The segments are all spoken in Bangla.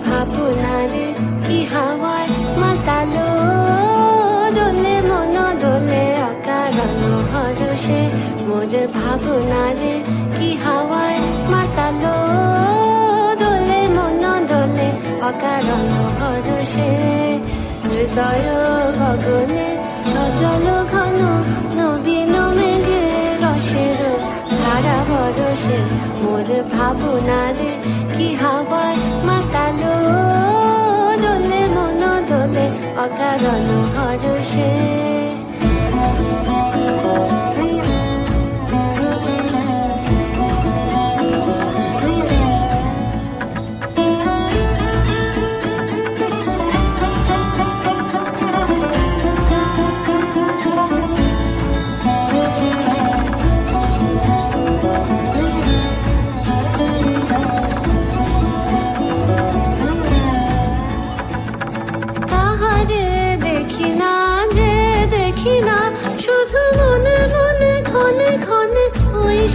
ভাবনারে কি হাওয়ায় মাতালো দোলে মন দোলে অকারণ হরষে মোর ভাবনারে কি হাওয়ায় মাতালো দোলে মন দোলে অকারণ হরষে হৃদয় গগনে সজল ঘন নবীন মেঘে রসের ধারা বরষে মোর ভাবনারে কি হাওয়ায় মাতালো দোলে মন দোলে অকারণ হরষে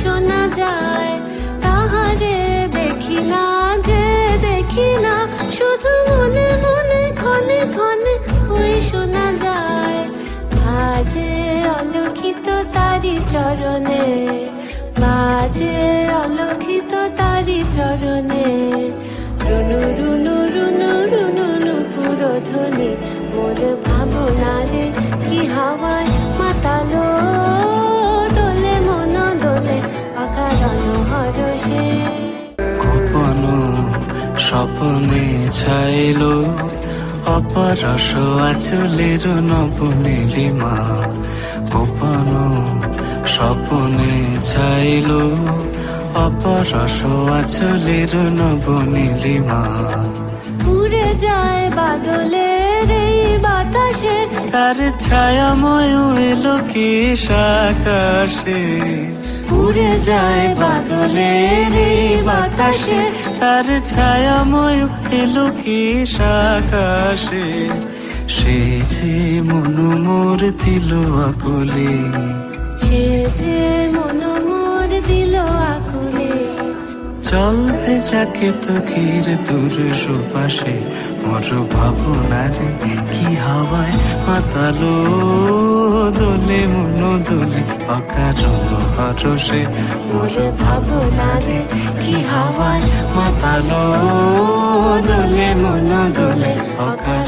শোনা যায় তাহারে দেখি না যে দেখি না শুধু মনে মনে ক্ষণে ক্ষণে ওই শোনা যায় বাজে অলক্ষিত তারি চরণে বাজে অলক্ষিত তারি চরণে রুনু রুনু রুনু রুনু নুপুর ধ্বনি মোর ভাবনারে কি হাওয়ায় মাতালো গোপন স্বপ্নে ছাইলো অপরস আচলের নব নীলিমা গোপন স্বপ্নে ছাইলো অপরস আচলের নব নীলিমা উড়ে যায় বাদলের এই বাতাসে তার ছায়াময় এলো কি আকাশে উড়ে যায় বাদলের এই বাতাসে তার ছায়াময় এলো কি আকাশে সে যে মন মোর দিল আকুলে সে যে মন মোর দিল আকুলে চল ভেজাকে তো ঘির দূর সুপাশে মোর ভাবনারে কি হাওয়ায় মাতালো দোলে মন দোলে অকারণ হরষে মোর ভাবনারে কি হাওয়ায় মাতালো দোলে মন দোলে অকারণ